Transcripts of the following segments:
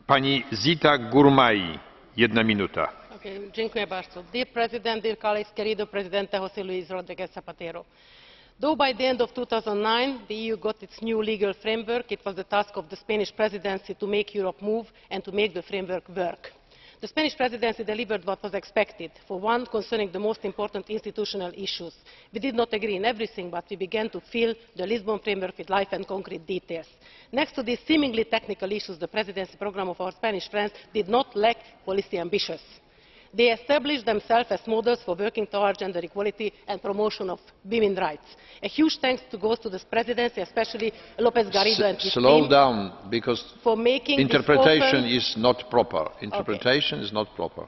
Pani Zita Gurmai, 1 minuta. Dear President, dear colleagues, querido Presidente José Luis Rodríguez Zapatero. Though by the end of 2009 the EU got its new legal framework, it was the task of the Spanish Presidency to make Europe move and to make the framework work. The Spanish Presidency delivered what was expected. For one, concerning the most important institutional issues. We did not agree on everything, but we began to fill the Lisbon framework with life and concrete details. Next to these seemingly technical issues, the presidency programme of our Spanish friends did not lack policy ambitions. They established themselves as models for working towards gender equality and promotion of women's rights. A huge thanks goes to the presidency, especially López Garrido and his Slow team, down, because for making interpretation this is not proper. Interpretation is not proper.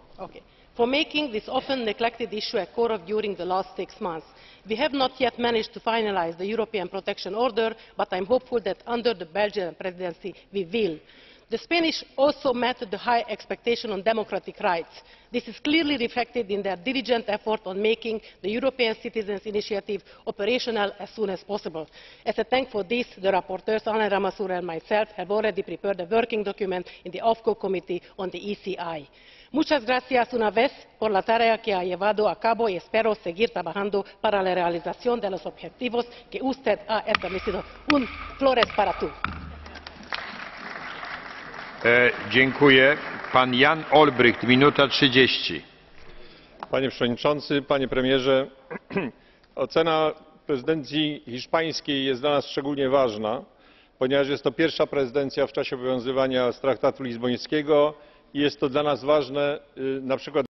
for making this often neglected issue a core of during the last 6 months. We have not yet managed to finalise the European Protection Order, but I am hopeful that under the Belgian presidency we will. The Spanish also met the high expectation on democratic rights. This is clearly reflected in their diligent effort on making the European Citizens' Initiative operational as soon as possible. As a thank for this, the rapporteurs, Alain Lamassoure and myself, have already prepared a working document in the AFCO committee on the ECI. Muchas gracias una vez por la tarea que ha llevado a cabo y espero seguir trabajando para la realización de los objetivos que usted ha establecido. Un flores para tú. Dziękuję. Pan Jan Olbrycht, 1 minuta 30. Panie Przewodniczący, Panie Premierze, ocena prezydencji hiszpańskiej jest dla nas szczególnie ważna, ponieważ jest to pierwsza prezydencja w czasie obowiązywania traktatu lizbońskiego i jest to dla nas ważne na przykład